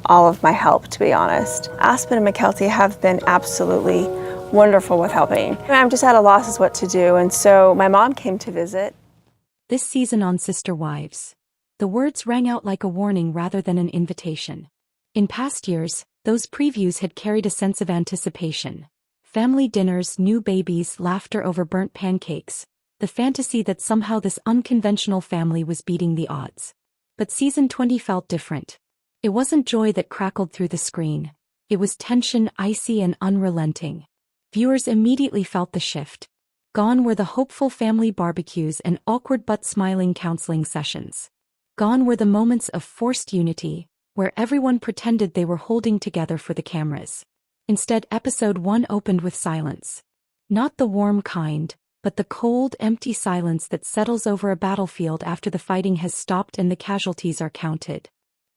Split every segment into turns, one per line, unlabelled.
all of my help, to be honest. Aspen and McKelty have been absolutely wonderful with helping. I'm just at a loss as what to do, and so my mom came to visit.
This season on Sister Wives, the words rang out like a warning rather than an invitation. In past years, those previews had carried a sense of anticipation. Family dinners, new babies, laughter over burnt pancakes, the fantasy that somehow this unconventional family was beating the odds. But season 20 felt different. It wasn't joy that crackled through the screen. It was tension, icy and unrelenting. Viewers immediately felt the shift. Gone were the hopeful family barbecues and awkward but smiling counseling sessions. Gone were the moments of forced unity, where everyone pretended they were holding together for the cameras. Instead, episode 1 opened with silence. Not the warm kind, but the cold, empty silence that settles over a battlefield after the fighting has stopped and the casualties are counted.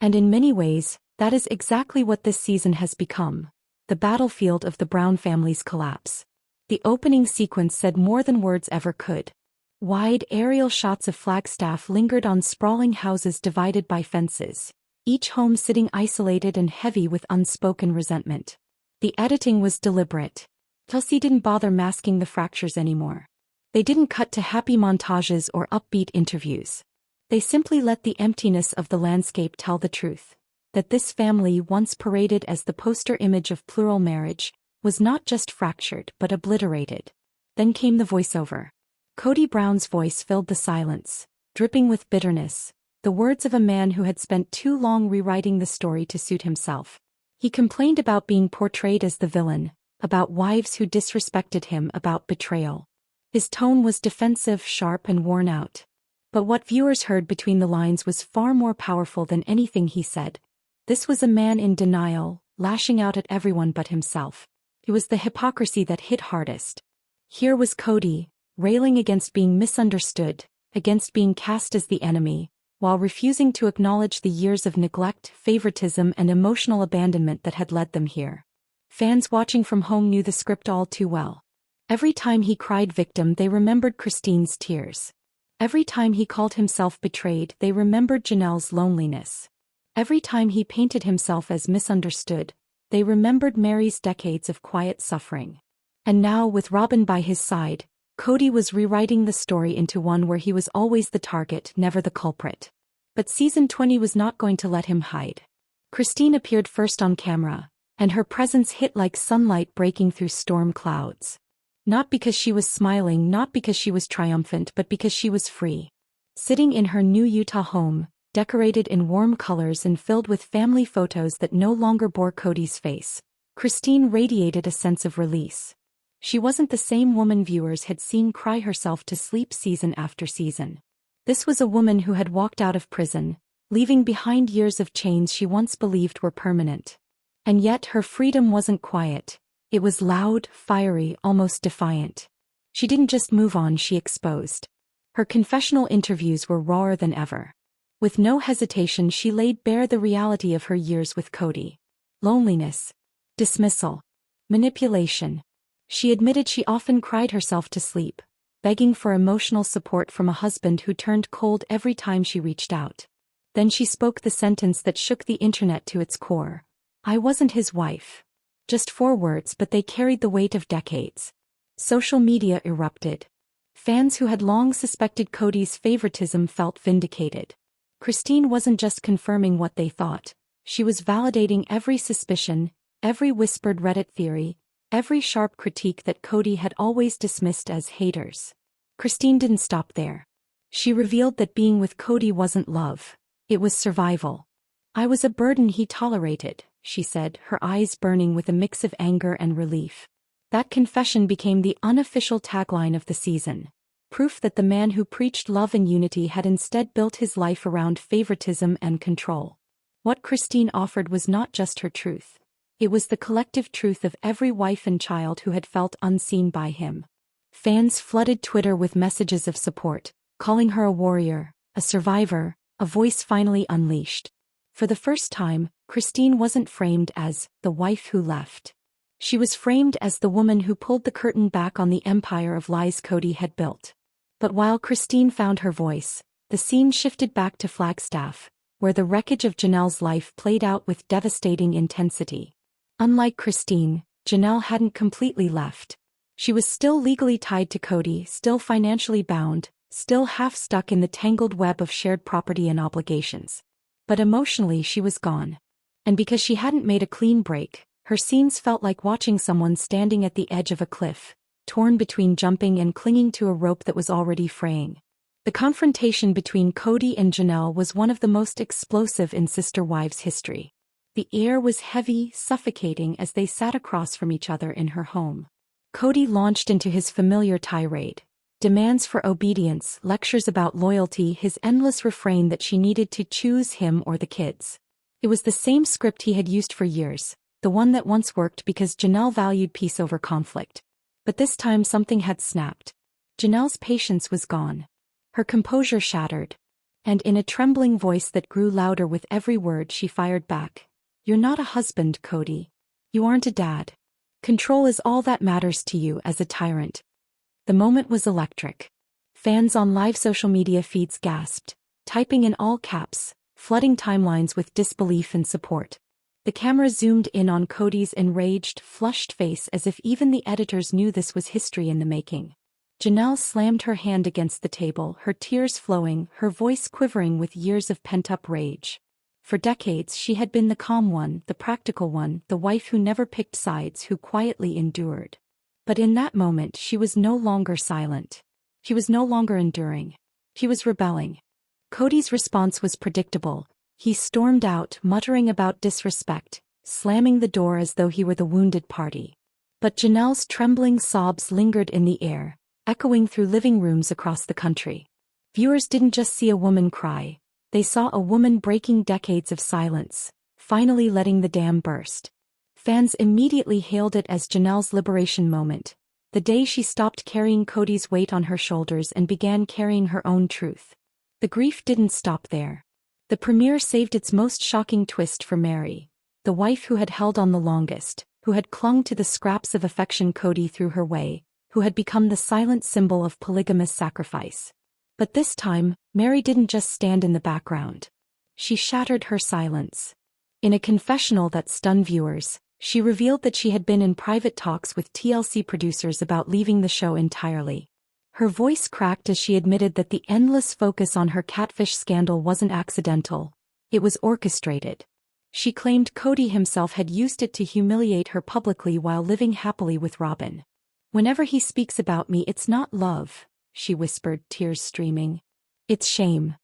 And in many ways, that is exactly what this season has become, the battlefield of the Brown family's collapse. The opening sequence said more than words ever could. Wide aerial shots of Flagstaff lingered on sprawling houses divided by fences, each home sitting isolated and heavy with unspoken resentment. The editing was deliberate. Kelsey didn't bother masking the fractures anymore. They didn't cut to happy montages or upbeat interviews. They simply let the emptiness of the landscape tell the truth, that this family, once paraded as the poster image of plural marriage, was not just fractured but obliterated. Then came the voiceover. Kody Brown's voice filled the silence, dripping with bitterness, the words of a man who had spent too long rewriting the story to suit himself. He complained about being portrayed as the villain, about wives who disrespected him, about betrayal. His tone was defensive, sharp and worn out. But what viewers heard between the lines was far more powerful than anything he said. This was a man in denial, lashing out at everyone but himself. It was the hypocrisy that hit hardest. Here was Kody, railing against being misunderstood, against being cast as the enemy, while refusing to acknowledge the years of neglect, favoritism and emotional abandonment that had led them here. Fans watching from home knew the script all too well. Every time he cried victim, they remembered Christine's tears. Every time he called himself betrayed, they remembered Janelle's loneliness. Every time he painted himself as misunderstood, they remembered Meri's decades of quiet suffering. And now, with Robyn by his side, Kody was rewriting the story into one where he was always the target, never the culprit. But season 20 was not going to let him hide. Christine appeared first on camera, and her presence hit like sunlight breaking through storm clouds. Not because she was smiling, not because she was triumphant, but because she was free. Sitting in her new Utah home, decorated in warm colors and filled with family photos that no longer bore Kody's face, Christine radiated a sense of release. She wasn't the same woman viewers had seen cry herself to sleep season after season. This was a woman who had walked out of prison, leaving behind years of chains she once believed were permanent. And yet her freedom wasn't quiet. It was loud, fiery, almost defiant. She didn't just move on, she exposed. Her confessional interviews were rawer than ever. With no hesitation, she laid bare the reality of her years with Kody. Loneliness, dismissal, manipulation. She admitted she often cried herself to sleep, begging for emotional support from a husband who turned cold every time she reached out. Then she spoke the sentence that shook the internet to its core. I wasn't his wife. Just 4 words, but they carried the weight of decades. Social media erupted. Fans who had long suspected Kody's favoritism felt vindicated. Christine wasn't just confirming what they thought. She was validating every suspicion, every whispered Reddit theory, every sharp critique that Kody had always dismissed as haters. Christine didn't stop there. She revealed that being with Kody wasn't love. It was survival. I was a burden he tolerated, she said, her eyes burning with a mix of anger and relief. That confession became the unofficial tagline of the season, proof that the man who preached love and unity had instead built his life around favoritism and control. What Christine offered was not just her truth. It was the collective truth of every wife and child who had felt unseen by him. Fans flooded Twitter with messages of support, calling her a warrior, a survivor, a voice finally unleashed. For the first time, Christine wasn't framed as the wife who left. She was framed as the woman who pulled the curtain back on the empire of lies Kody had built. But while Christine found her voice, the scene shifted back to Flagstaff, where the wreckage of Janelle's life played out with devastating intensity. Unlike Christine, Janelle hadn't completely left. She was still legally tied to Kody, still financially bound, still half stuck in the tangled web of shared property and obligations. But emotionally she was gone. And because she hadn't made a clean break, her scenes felt like watching someone standing at the edge of a cliff, torn between jumping and clinging to a rope that was already fraying. The confrontation between Kody and Janelle was one of the most explosive in Sister Wives history. The air was heavy, suffocating as they sat across from each other in her home. Kody launched into his familiar tirade. Demands for obedience, lectures about loyalty, his endless refrain that she needed to choose him or the kids. It was the same script he had used for years, the one that once worked because Janelle valued peace over conflict. But this time something had snapped. Janelle's patience was gone. Her composure shattered. And in a trembling voice that grew louder with every word she fired back. "You're not a husband, Kody. You aren't a dad. Control is all that matters to you as a tyrant." The moment was electric. Fans on live social media feeds gasped, typing in all caps, flooding timelines with disbelief and support. The camera zoomed in on Kody's enraged, flushed face as if even the editors knew this was history in the making. Janelle slammed her hand against the table, her tears flowing, her voice quivering with years of pent-up rage. For decades she had been the calm one, the practical one, the wife who never picked sides, who quietly endured. But in that moment she was no longer silent. She was no longer enduring. She was rebelling. Kody's response was predictable. He stormed out, muttering about disrespect, slamming the door as though he were the wounded party. But Janelle's trembling sobs lingered in the air, echoing through living rooms across the country. Viewers didn't just see a woman cry. They saw a woman breaking decades of silence, finally letting the dam burst. Fans immediately hailed it as Janelle's liberation moment, the day she stopped carrying Kody's weight on her shoulders and began carrying her own truth. The grief didn't stop there. The premiere saved its most shocking twist for Meri, the wife who had held on the longest, who had clung to the scraps of affection Kody threw her way, who had become the silent symbol of polygamous sacrifice. But this time, Meri didn't just stand in the background. She shattered her silence. In a confessional that stunned viewers, she revealed that she had been in private talks with TLC producers about leaving the show entirely. Her voice cracked as she admitted that the endless focus on her catfish scandal wasn't accidental, it was orchestrated. She claimed Kody himself had used it to humiliate her publicly while living happily with Robyn. "Whenever he speaks about me, it's not love," she whispered, tears streaming. "It's shame."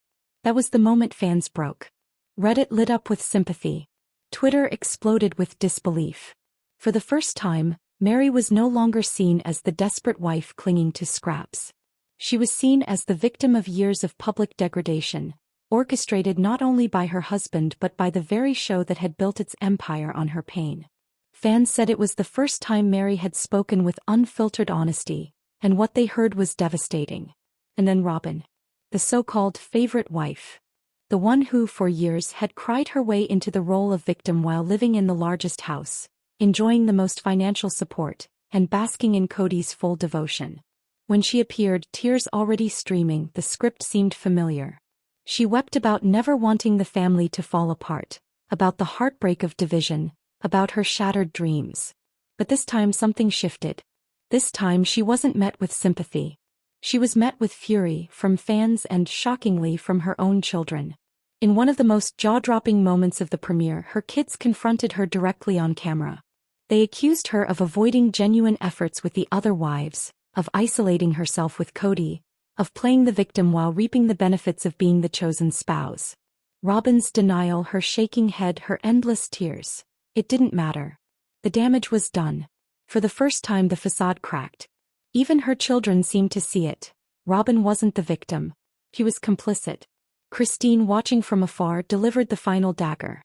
That was the moment fans broke. Reddit lit up with sympathy. Twitter exploded with disbelief. For the first time, Meri was no longer seen as the desperate wife clinging to scraps. She was seen as the victim of years of public degradation, orchestrated not only by her husband but by the very show that had built its empire on her pain. Fans said it was the first time Meri had spoken with unfiltered honesty, and what they heard was devastating. And then Robyn, the so-called favorite wife. The one who, for years, had cried her way into the role of victim while living in the largest house, enjoying the most financial support, and basking in Kody's full devotion. When she appeared, tears already streaming, the script seemed familiar. She wept about never wanting the family to fall apart, about the heartbreak of division, about her shattered dreams. But this time something shifted. This time she wasn't met with sympathy. She was met with fury from fans and, shockingly, from her own children. In one of the most jaw-dropping moments of the premiere, her kids confronted her directly on camera. They accused her of avoiding genuine efforts with the other wives, of isolating herself with Kody, of playing the victim while reaping the benefits of being the chosen spouse. Robyn's denial, her shaking head, her endless tears. It didn't matter. The damage was done. For the first time the facade cracked. Even her children seemed to see it. Robyn wasn't the victim. She was complicit. Christine, watching from afar, delivered the final dagger.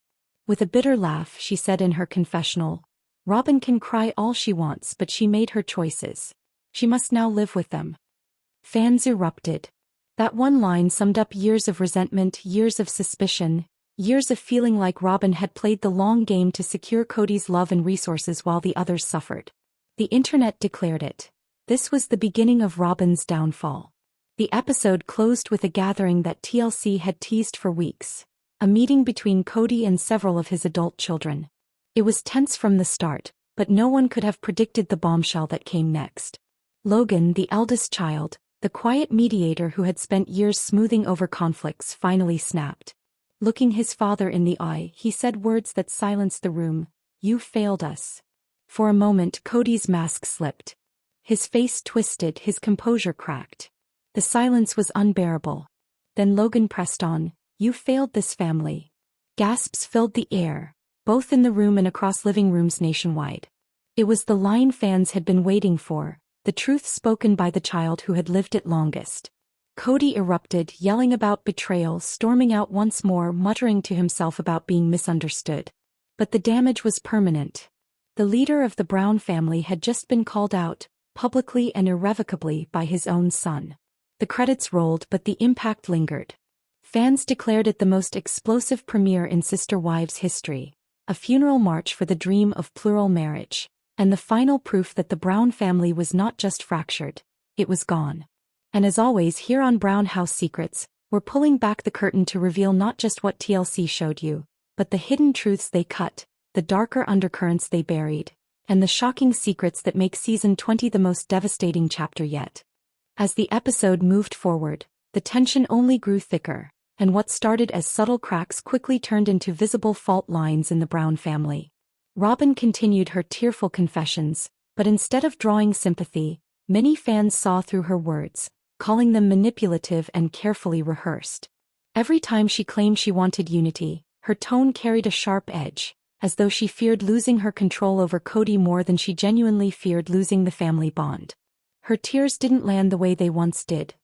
With a bitter laugh, she said in her confessional, "Robyn can cry all she wants, but she made her choices. She must now live with them." Fans erupted. That one line summed up years of resentment, years of suspicion, years of feeling like Robyn had played the long game to secure Kody's love and resources while the others suffered. The internet declared it. This was the beginning of Robyn's downfall. The episode closed with a gathering that TLC had teased for weeks. a meeting between Kody and several of his adult children. It was tense from the start, but no one could have predicted the bombshell that came next. Logan, the eldest child, the quiet mediator who had spent years smoothing over conflicts, finally snapped. Looking his father in the eye, he said words that silenced the room. "You failed us." For a moment, Kody's mask slipped. His face twisted, his composure cracked. The silence was unbearable. Then Logan pressed on. "You failed this family." Gasps filled the air, both in the room and across living rooms nationwide. It was the line fans had been waiting for, the truth spoken by the child who had lived it longest. Kody erupted, yelling about betrayal, storming out once more, muttering to himself about being misunderstood. But the damage was permanent. The leader of the Brown family had just been called out, publicly and irrevocably, by his own son. The credits rolled, but the impact lingered. Fans declared it the most explosive premiere in Sister Wives history, a funeral march for the dream of plural marriage, and the final proof that the Brown family was not just fractured, it was gone. And as always here on Brown House Secrets, we're pulling back the curtain to reveal not just what TLC showed you, but the hidden truths they cut, the darker undercurrents they buried, and the shocking secrets that make Season 20 the most devastating chapter yet. As the episode moved forward, the tension only grew thicker, and what started as subtle cracks quickly turned into visible fault lines in the Brown family. Robyn continued her tearful confessions, but instead of drawing sympathy, many fans saw through her words, calling them manipulative and carefully rehearsed. Every time she claimed she wanted unity, her tone carried a sharp edge, as though she feared losing her control over Kody more than she genuinely feared losing the family bond. Her tears didn't land the way they once did.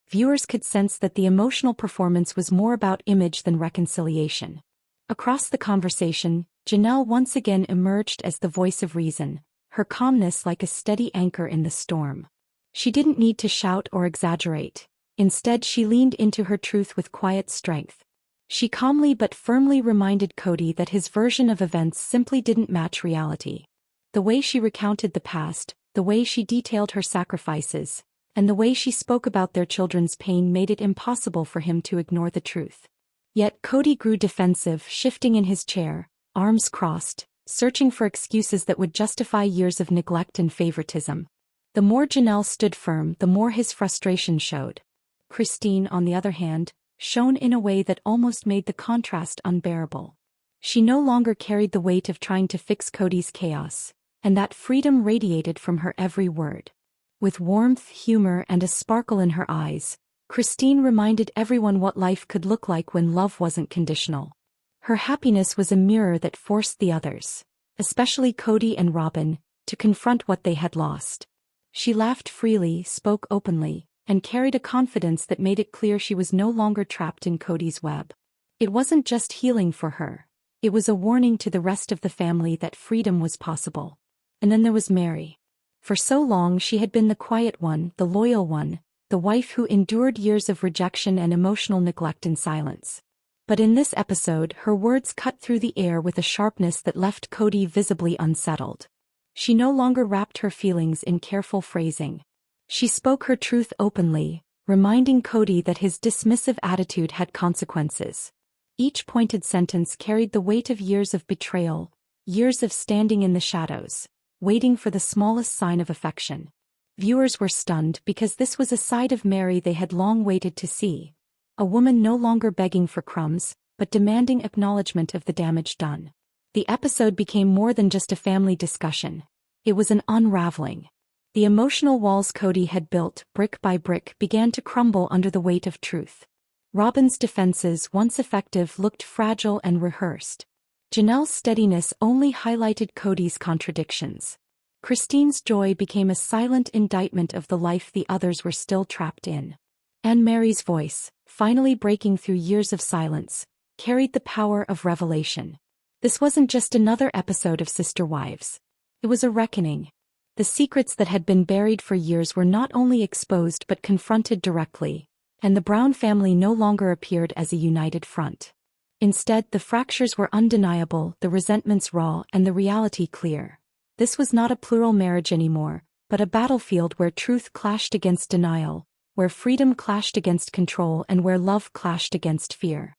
Viewers could sense that the emotional performance was more about image than reconciliation. Across the conversation, Janelle once again emerged as the voice of reason, her calmness like a steady anchor in the storm. She didn't need to shout or exaggerate. Instead, she leaned into her truth with quiet strength. She calmly but firmly reminded Kody that his version of events simply didn't match reality. The way she recounted the past, the way she detailed her sacrifices, and the way she spoke about their children's pain made it impossible for him to ignore the truth. Yet Kody grew defensive, shifting in his chair, arms crossed, searching for excuses that would justify years of neglect and favoritism. The more Janelle stood firm, the more his frustration showed. Christine, on the other hand, shone in a way that almost made the contrast unbearable. She no longer carried the weight of trying to fix Kody's chaos, and that freedom radiated from her every word. With warmth, humor, and a sparkle in her eyes, Christine reminded everyone what life could look like when love wasn't conditional. Her happiness was a mirror that forced the others, especially Kody and Robyn, to confront what they had lost. She laughed freely, spoke openly, and carried a confidence that made it clear she was no longer trapped in Kody's web. It wasn't just healing for her. It was a warning to the rest of the family that freedom was possible. And then there was Meri. For so long she had been the quiet one, the loyal one, the wife who endured years of rejection and emotional neglect in silence. But in this episode, her words cut through the air with a sharpness that left Kody visibly unsettled. She no longer wrapped her feelings in careful phrasing. She spoke her truth openly, reminding Kody that his dismissive attitude had consequences. Each pointed sentence carried the weight of years of betrayal, years of standing in the shadows, waiting for the smallest sign of affection. Viewers were stunned because this was a side of Meri they had long waited to see. A woman no longer begging for crumbs, but demanding acknowledgement of the damage done. The episode became more than just a family discussion. It was an unraveling. The emotional walls Kody had built, brick by brick, began to crumble under the weight of truth. Robyn's defenses, once effective, looked fragile and rehearsed. Janelle's steadiness only highlighted Kody's contradictions. Christine's joy became a silent indictment of the life the others were still trapped in. And Meri's voice, finally breaking through years of silence, carried the power of revelation. This wasn't just another episode of Sister Wives. It was a reckoning. The secrets that had been buried for years were not only exposed but confronted directly, and the Brown family no longer appeared as a united front. Instead, the fractures were undeniable, the resentments raw, and the reality clear. This was not a plural marriage anymore, but a battlefield where truth clashed against denial, where freedom clashed against control, and where love clashed against fear.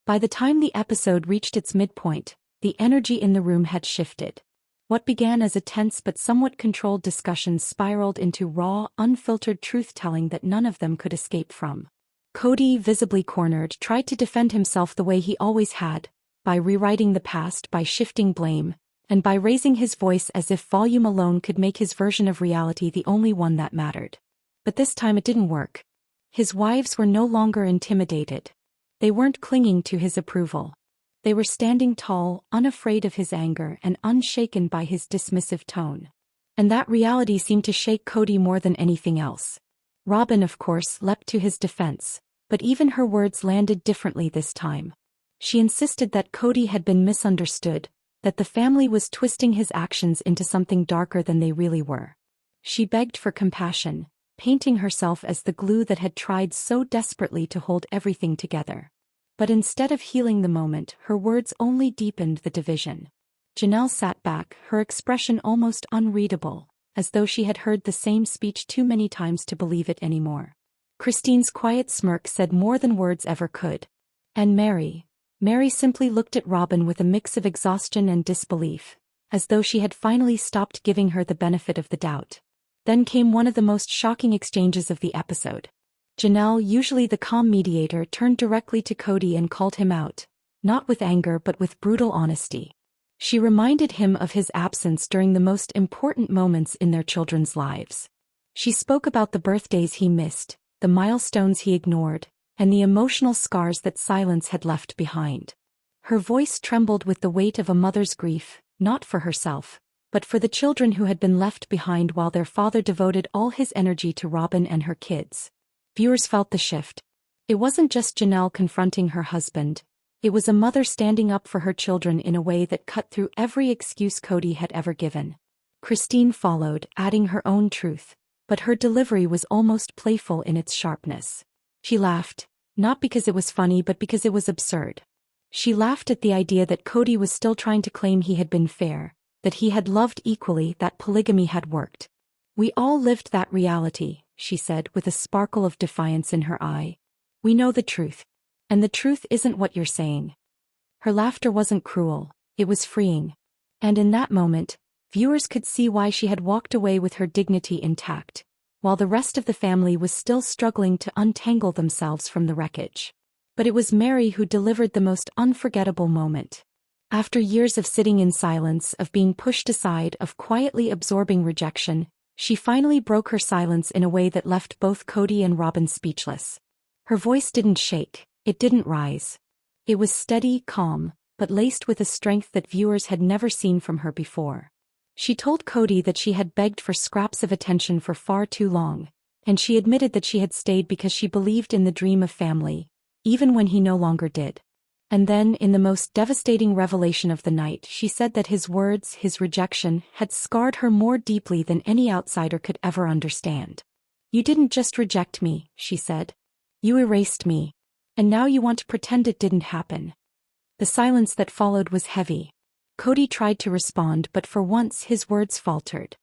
By the time the episode reached its midpoint, the energy in the room had shifted. What began as a tense but somewhat controlled discussion spiraled into raw, unfiltered truth-telling that none of them could escape from. Kody, visibly cornered, tried to defend himself the way he always had, by rewriting the past, by shifting blame, and by raising his voice as if volume alone could make his version of reality the only one that mattered. But this time it didn't work. His wives were no longer intimidated. They weren't clinging to his approval. They were standing tall, unafraid of his anger and unshaken by his dismissive tone. And that reality seemed to shake Kody more than anything else. Robyn, of course, leapt to his defense, but even her words landed differently this time. She insisted that Kody had been misunderstood, that the family was twisting his actions into something darker than they really were. She begged for compassion, painting herself as the glue that had tried so desperately to hold everything together. But instead of healing the moment, her words only deepened the division. Janelle sat back, her expression almost unreadable, as though she had heard the same speech too many times to believe it anymore. Christine's quiet smirk said more than words ever could. And Meri simply looked at Robyn with a mix of exhaustion and disbelief, as though she had finally stopped giving her the benefit of the doubt. Then came one of the most shocking exchanges of the episode. Janelle, usually the calm mediator, turned directly to Kody and called him out, not with anger but with brutal honesty. She reminded him of his absence during the most important moments in their children's lives. She spoke about the birthdays he missed, the milestones he ignored, and the emotional scars that silence had left behind. Her voice trembled with the weight of a mother's grief, not for herself, but for the children who had been left behind while their father devoted all his energy to Robyn and her kids. Viewers felt the shift. It wasn't just Janelle confronting her husband. It was a mother standing up for her children in a way that cut through every excuse Kody had ever given. Christine followed, adding her own truth, but her delivery was almost playful in its sharpness. She laughed, not because it was funny but because it was absurd. She laughed at the idea that Kody was still trying to claim he had been fair, that he had loved equally, that polygamy had worked. "We all lived that reality," she said with a sparkle of defiance in her eye. "We know the truth. And the truth isn't what you're saying." Her laughter wasn't cruel, it was freeing. And in that moment, viewers could see why she had walked away with her dignity intact, while the rest of the family was still struggling to untangle themselves from the wreckage. But it was Meri who delivered the most unforgettable moment. After years of sitting in silence, of being pushed aside, of quietly absorbing rejection, she finally broke her silence in a way that left both Kody and Robyn speechless. Her voice didn't shake, it didn't rise. It was steady, calm, but laced with a strength that viewers had never seen from her before. She told Kody that she had begged for scraps of attention for far too long, and she admitted that she had stayed because she believed in the dream of family, even when he no longer did. And then, in the most devastating revelation of the night, she said that his words, his rejection, had scarred her more deeply than any outsider could ever understand. "You didn't just reject me," she said. "You erased me. And now you want to pretend it didn't happen." The silence that followed was heavy. Kody tried to respond, but for once his words faltered.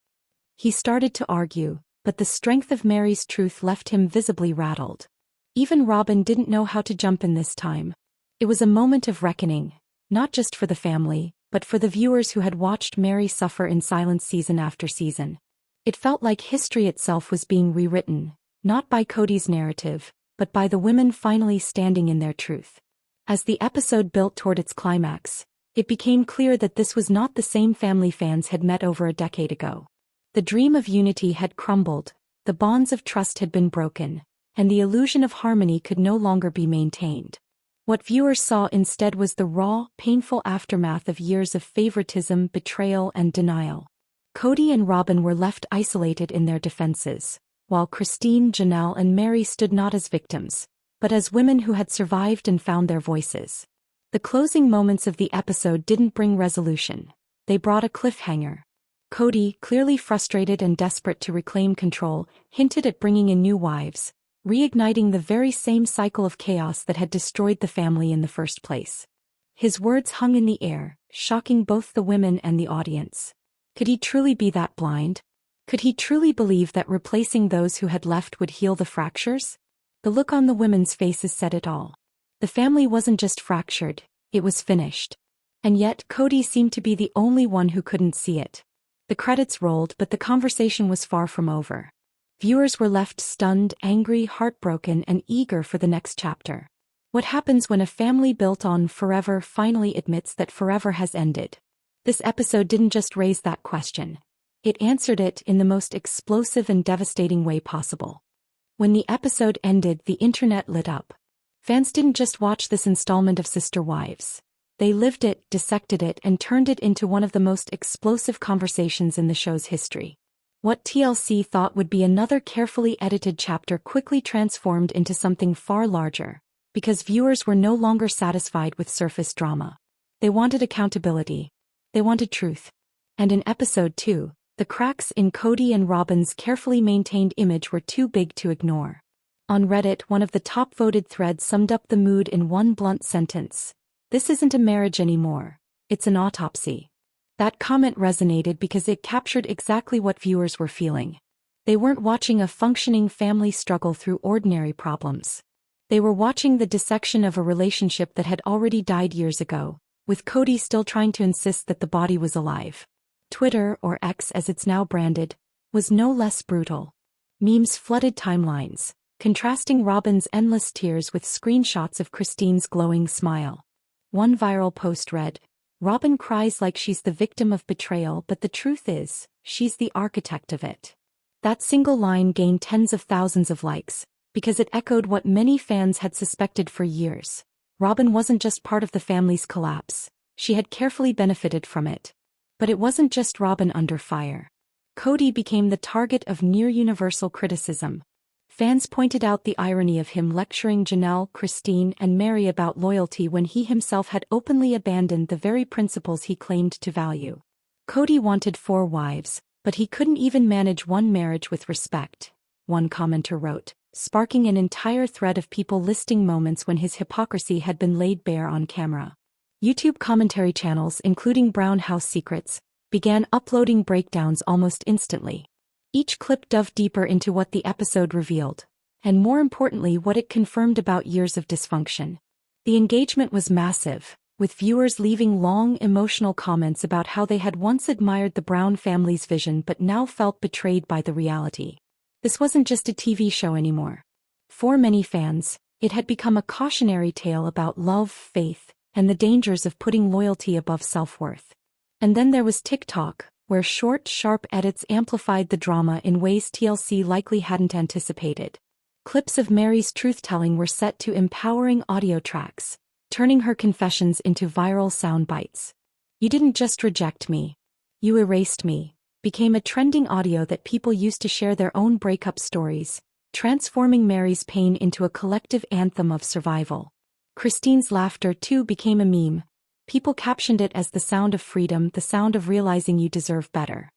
He started to argue, but the strength of Meri's truth left him visibly rattled. Even Robyn didn't know how to jump in this time. It was a moment of reckoning, not just for the family, but for the viewers who had watched Meri suffer in silence season after season. It felt like history itself was being rewritten, not by Kody's narrative, but by the women finally standing in their truth. As the episode built toward its climax, it became clear that this was not the same family fans had met over a decade ago. The dream of unity had crumbled, the bonds of trust had been broken, and the illusion of harmony could no longer be maintained. What viewers saw instead was the raw, painful aftermath of years of favoritism, betrayal, and denial. Kody and Robyn were left isolated in their defenses, while Christine, Janelle, and Meri stood not as victims, but as women who had survived and found their voices. The closing moments of the episode didn't bring resolution. They brought a cliffhanger. Kody, clearly frustrated and desperate to reclaim control, hinted at bringing in new wives, reigniting the very same cycle of chaos that had destroyed the family in the first place. His words hung in the air, shocking both the women and the audience. Could he truly be that blind? Could he truly believe that replacing those who had left would heal the fractures? The look on the women's faces said it all. The family wasn't just fractured, it was finished. And yet, Kody seemed to be the only one who couldn't see it. The credits rolled, but the conversation was far from over. Viewers were left stunned, angry, heartbroken, and eager for the next chapter. What happens when a family built on forever finally admits that forever has ended? This episode didn't just raise that question. It answered it in the most explosive and devastating way possible. When the episode ended, the internet lit up. Fans didn't just watch this installment of Sister Wives. They lived it, dissected it, and turned it into one of the most explosive conversations in the show's history. What TLC thought would be another carefully edited chapter quickly transformed into something far larger, because viewers were no longer satisfied with surface drama. They wanted accountability. They wanted truth. And in episode 2, the cracks in Kody and Robyn's carefully maintained image were too big to ignore. On Reddit, one of the top-voted threads summed up the mood in one blunt sentence: "This isn't a marriage anymore, it's an autopsy." That comment resonated because it captured exactly what viewers were feeling. They weren't watching a functioning family struggle through ordinary problems. They were watching the dissection of a relationship that had already died years ago, with Kody still trying to insist that the body was alive. Twitter, or X as it's now branded, was no less brutal. Memes flooded timelines, contrasting Robyn's endless tears with screenshots of Christine's glowing smile. One viral post read, "Robyn cries like she's the victim of betrayal, but the truth is, she's the architect of it." That single line gained tens of thousands of likes, because it echoed what many fans had suspected for years. Robyn wasn't just part of the family's collapse, she had carefully benefited from it. But it wasn't just Robyn under fire. Kody became the target of near-universal criticism. Fans pointed out the irony of him lecturing Janelle, Christine, and Meri about loyalty when he himself had openly abandoned the very principles he claimed to value. Kody wanted 4 wives, but he couldn't even manage one marriage with respect, one commenter wrote, sparking an entire thread of people listing moments when his hypocrisy had been laid bare on camera. YouTube commentary channels, including Brown House Secrets, began uploading breakdowns almost instantly. Each clip dove deeper into what the episode revealed, and more importantly what it confirmed about years of dysfunction. The engagement was massive, with viewers leaving long, emotional comments about how they had once admired the Brown family's vision but now felt betrayed by the reality. This wasn't just a TV show anymore. For many fans, it had become a cautionary tale about love, faith, and the dangers of putting loyalty above self-worth. And then there was TikTok, where short, sharp edits amplified the drama in ways TLC likely hadn't anticipated. Clips of Meri's truth-telling were set to empowering audio tracks, turning her confessions into viral sound bites. "You didn't just reject me. You erased me," became a trending audio that people used to share their own breakup stories, transforming Meri's pain into a collective anthem of survival. Christine's laughter, too, became a meme. People captioned it as the sound of freedom, the sound of realizing you deserve better.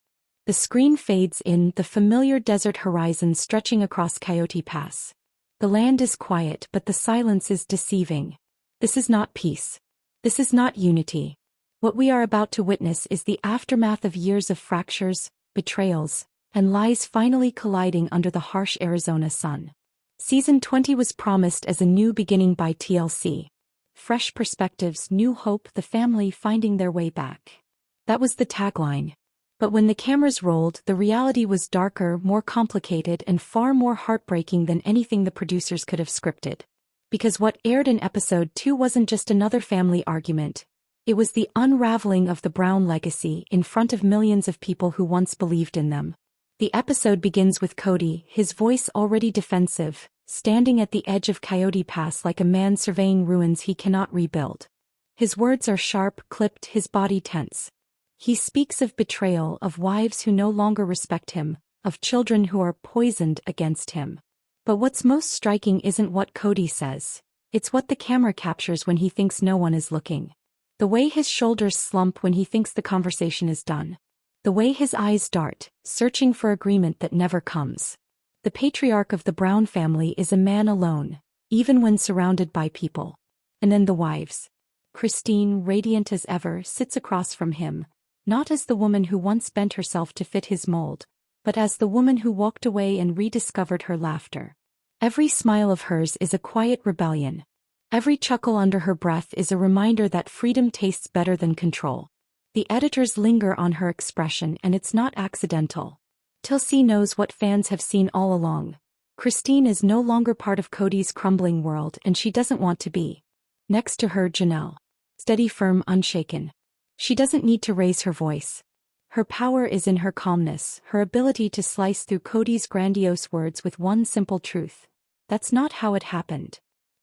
The screen fades in, the familiar desert horizon stretching across Coyote Pass. The land is quiet, but the silence is deceiving. This is not peace. This is not unity. What we are about to witness is the aftermath of years of fractures, betrayals, and lies finally colliding under the harsh Arizona sun. Season 20 was promised as a new beginning by TLC. Fresh perspectives, new hope, the family finding their way back. That was the tagline. But when the cameras rolled, the reality was darker, more complicated, and far more heartbreaking than anything the producers could have scripted. Because what aired in episode 2 wasn't just another family argument. It was the unraveling of the Brown legacy in front of millions of people who once believed in them. The episode begins with Kody, his voice already defensive, standing at the edge of Coyote Pass like a man surveying ruins he cannot rebuild. His words are sharp, clipped, his body tense. He speaks of betrayal, of wives who no longer respect him, of children who are poisoned against him. But what's most striking isn't what Kody says. It's what the camera captures when he thinks no one is looking. The way his shoulders slump when he thinks the conversation is done. The way his eyes dart, searching for agreement that never comes. The patriarch of the Brown family is a man alone, even when surrounded by people. And then the wives. Christine, radiant as ever, sits across from him, not as the woman who once bent herself to fit his mold, but as the woman who walked away and rediscovered her laughter. Every smile of hers is a quiet rebellion. Every chuckle under her breath is a reminder that freedom tastes better than control. The editors linger on her expression, and it's not accidental. TLC knows what fans have seen all along. Christine is no longer part of Kody's crumbling world, and she doesn't want to be. Next to her, Janelle. Steady, firm, unshaken. She doesn't need to raise her voice. Her power is in her calmness, her ability to slice through Kody's grandiose words with one simple truth. That's not how it happened.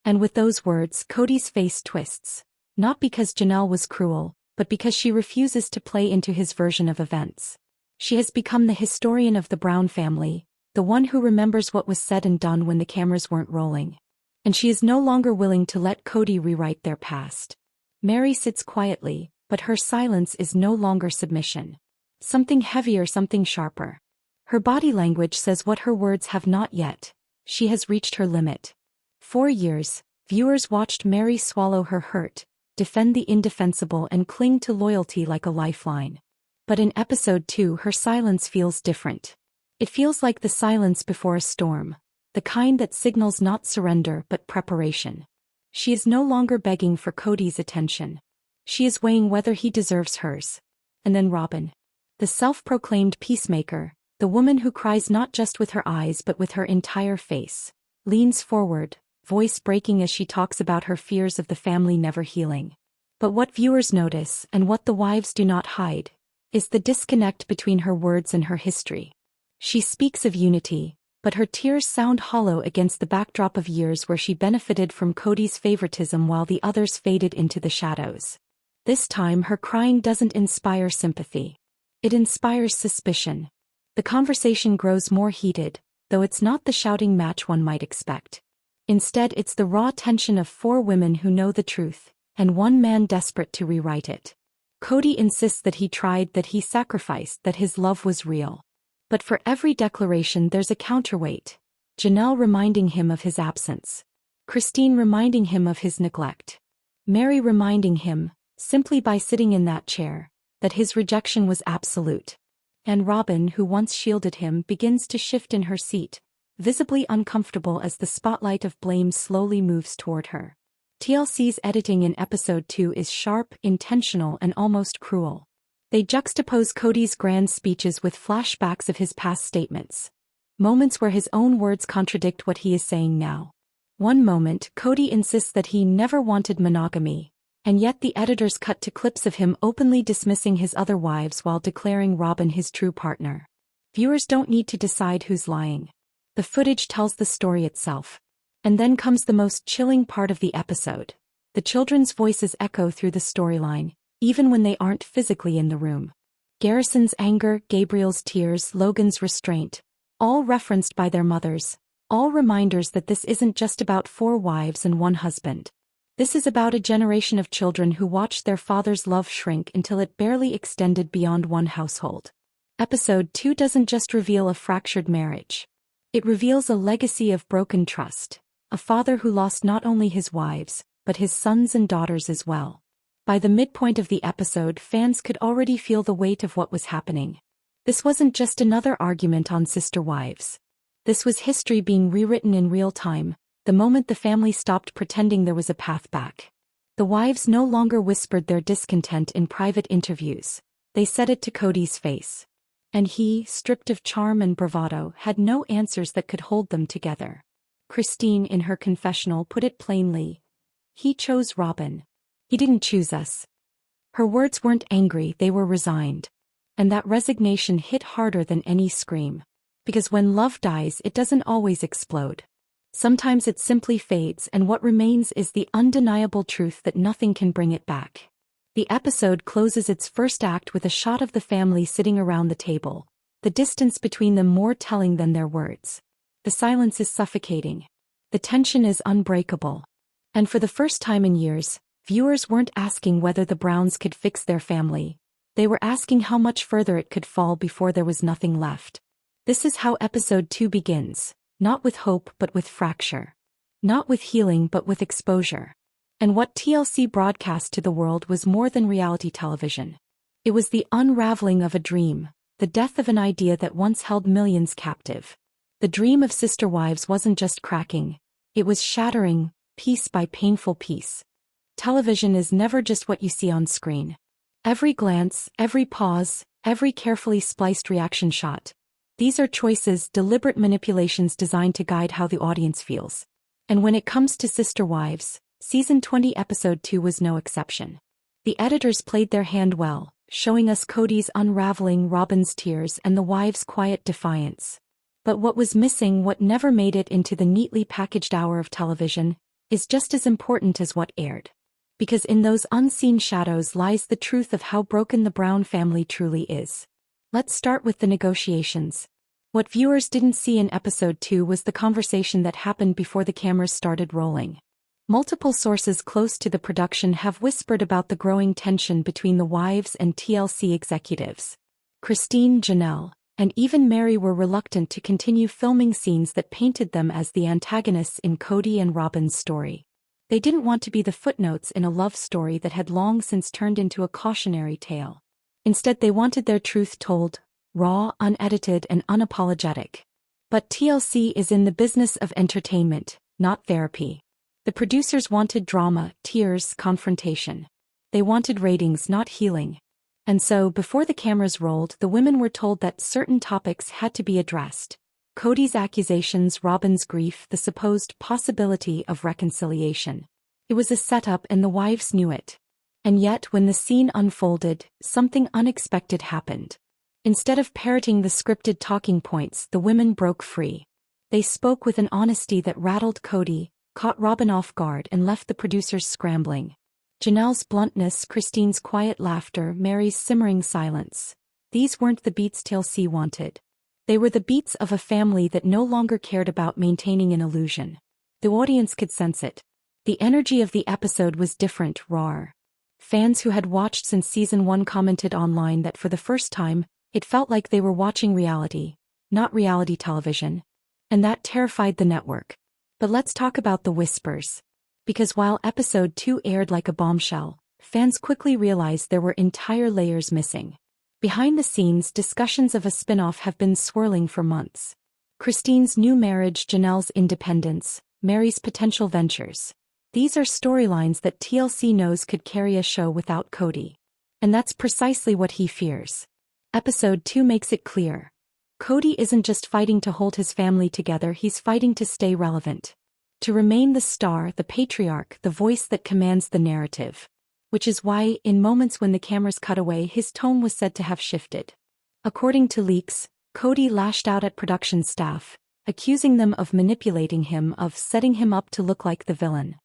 And with those words, Kody's face twists. Not because Janelle was cruel, but because she refuses to play into his version of events. She has become the historian of the Brown family, the one who remembers what was said and done when the cameras weren't rolling. And she is no longer willing to let Kody rewrite their past. Meri sits quietly, but her silence is no longer submission. Something heavier, something sharper. Her body language says what her words have not yet. She has reached her limit. For years, viewers watched Meri swallow her hurt, defend the indefensible, and cling to loyalty like a lifeline. But in episode 2, her silence feels different. It feels like the silence before a storm, the kind that signals not surrender but preparation. She is no longer begging for Kody's attention. She is weighing whether he deserves hers. And then Robyn. The self-proclaimed peacemaker, the woman who cries not just with her eyes but with her entire face, leans forward, voice breaking as she talks about her fears of the family never healing. But what viewers notice, and what the wives do not hide, is the disconnect between her words and her history. She speaks of unity, but her tears sound hollow against the backdrop of years where she benefited from Kody's favoritism while the others faded into the shadows. This time her crying doesn't inspire sympathy. It inspires suspicion. The conversation grows more heated, though it's not the shouting match one might expect. Instead, it's the raw tension of 4 women who know the truth, and 1 man desperate to rewrite it. Kody insists that he tried, that he sacrificed, that his love was real. But for every declaration there's a counterweight. Janelle reminding him of his absence. Christine reminding him of his neglect. Meri reminding him, simply by sitting in that chair, that his rejection was absolute. And Robyn, who once shielded him, begins to shift in her seat, visibly uncomfortable as the spotlight of blame slowly moves toward her. TLC's editing in episode 2 is sharp, intentional, and almost cruel. They juxtapose Kody's grand speeches with flashbacks of his past statements. Moments where his own words contradict what he is saying now. One moment, Kody insists that he never wanted monogamy, and yet the editors cut to clips of him openly dismissing his other wives while declaring Robyn his true partner. Viewers don't need to decide who's lying. The footage tells the story itself. And then comes the most chilling part of the episode. The children's voices echo through the storyline, even when they aren't physically in the room. Garrison's anger, Gabriel's tears, Logan's restraint, all referenced by their mothers, all reminders that this isn't just about 4 wives and 1 husband. This is about a generation of children who watched their father's love shrink until it barely extended beyond 1 household. Episode 2 doesn't just reveal a fractured marriage. It reveals a legacy of broken trust. A father who lost not only his wives, but his sons and daughters as well. By the midpoint of the episode, fans could already feel the weight of what was happening. This wasn't just another argument on sister wives. This was history being rewritten in real time, the moment the family stopped pretending there was a path back. The wives no longer whispered their discontent in private interviews. They said it to Kody's face. And he, stripped of charm and bravado, had no answers that could hold them together. Christine, in her confessional, put it plainly. He chose Robyn. He didn't choose us. Her words weren't angry, they were resigned. And that resignation hit harder than any scream. Because when love dies, it doesn't always explode. Sometimes it simply fades, and what remains is the undeniable truth that nothing can bring it back. The episode closes its first act with a shot of the family sitting around the table, the distance between them more telling than their words. The silence is suffocating. The tension is unbreakable. And for the first time in years, viewers weren't asking whether the Browns could fix their family. They were asking how much further it could fall before there was nothing left. This is how episode 2 begins, not with hope but with fracture. Not with healing but with exposure. And what TLC broadcast to the world was more than reality television. It was the unraveling of a dream, the death of an idea that once held millions captive. The dream of sister wives wasn't just cracking, it was shattering, piece by painful piece. Television is never just what you see on screen. Every glance, every pause, every carefully spliced reaction shot. These are choices, deliberate manipulations designed to guide how the audience feels. And when it comes to Sister Wives, Season 20 Episode 2 was no exception. The editors played their hand well, showing us Kody's unraveling, Robyn's tears, and the wives' quiet defiance. But what was missing, what never made it into the neatly packaged hour of television, is just as important as what aired. Because in those unseen shadows lies the truth of how broken the Brown family truly is. Let's start with the negotiations. What viewers didn't see in Episode 2 was the conversation that happened before the cameras started rolling. Multiple sources close to the production have whispered about the growing tension between the wives and TLC executives. Christine, Janelle, and even Meri were reluctant to continue filming scenes that painted them as the antagonists in Kody and Robyn's story. They didn't want to be the footnotes in a love story that had long since turned into a cautionary tale. Instead, they wanted their truth told, raw, unedited, and unapologetic. But TLC is in the business of entertainment, not therapy. The producers wanted drama, tears, confrontation. They wanted ratings, not healing. And so, before the cameras rolled, the women were told that certain topics had to be addressed. Kody's accusations, Robyn's grief, the supposed possibility of reconciliation. It was a setup and the wives knew it. And yet, when the scene unfolded, something unexpected happened. Instead of parroting the scripted talking points, the women broke free. They spoke with an honesty that rattled Kody, caught Robyn off guard, and left the producers scrambling. Janelle's bluntness, Christine's quiet laughter, Meri's simmering silence. These weren't the beats TLC wanted. They were the beats of a family that no longer cared about maintaining an illusion. The audience could sense it. The energy of the episode was different, rawer. Fans who had watched since Season 1 commented online that for the first time, it felt like they were watching reality, not reality television. And that terrified the network. But let's talk about the whispers. Because while Episode 2 aired like a bombshell, fans quickly realized there were entire layers missing. Behind the scenes, discussions of a spin-off have been swirling for months. Christine's new marriage, Janelle's independence, Meri's potential ventures. These are storylines that TLC knows could carry a show without Kody. And that's precisely what he fears. Episode 2 makes it clear. Kody isn't just fighting to hold his family together, he's fighting to stay relevant. To remain the star, the patriarch, the voice that commands the narrative. Which is why, in moments when the cameras cut away, his tone was said to have shifted. According to leaks, Kody lashed out at production staff, accusing them of manipulating him, of setting him up to look like the villain.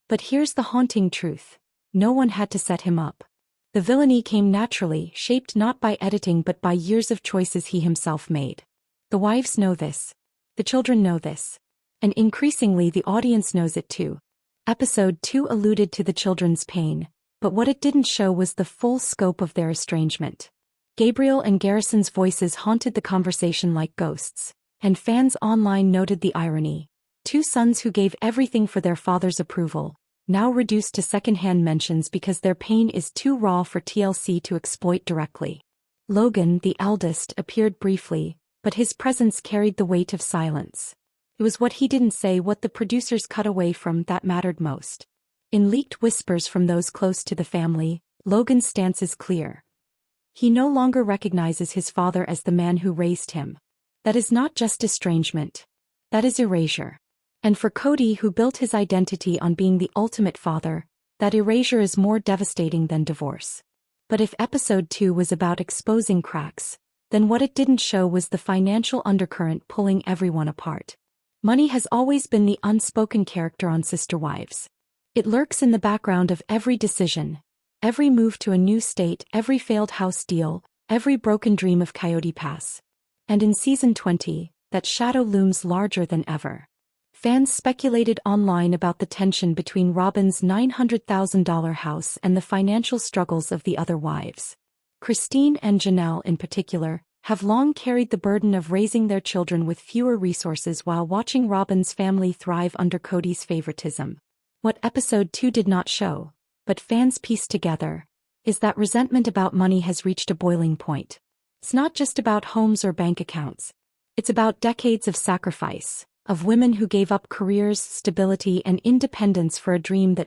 But here's the haunting truth. No one had to set him up. The villainy came naturally, shaped not by editing but by years of choices he himself made. The wives know this. The children know this. And increasingly the audience knows it too. Episode 2 alluded to the children's pain. But what it didn't show was the full scope of their estrangement. Gabriel and Garrison's voices haunted the conversation like ghosts, and fans online noted the irony. Two sons who gave everything for their father's approval, now reduced to second-hand mentions because their pain is too raw for TLC to exploit directly. Logan, the eldest, appeared briefly, but his presence carried the weight of silence. It was what he didn't say, what the producers cut away from, that mattered most. In leaked whispers from those close to the family, Logan's stance is clear. He no longer recognizes his father as the man who raised him. That is not just estrangement. That is erasure. And for Kody, who built his identity on being the ultimate father, that erasure is more devastating than divorce. But if Episode 2 was about exposing cracks, then what it didn't show was the financial undercurrent pulling everyone apart. Money has always been the unspoken character on Sister Wives. It lurks in the background of every decision, every move to a new state, every failed house deal, every broken dream of Coyote Pass. And in Season 20, that shadow looms larger than ever. Fans speculated online about the tension between Robyn's $900,000 house and the financial struggles of the other wives. Christine and Janelle in particular have long carried the burden of raising their children with fewer resources while watching Robyn's family thrive under Kody's favoritism. What Episode 2 did not show, but fans pieced together, is that resentment about money has reached a boiling point. It's not just about homes or bank accounts. It's about decades of sacrifice, of women who gave up careers, stability, and independence for a dream that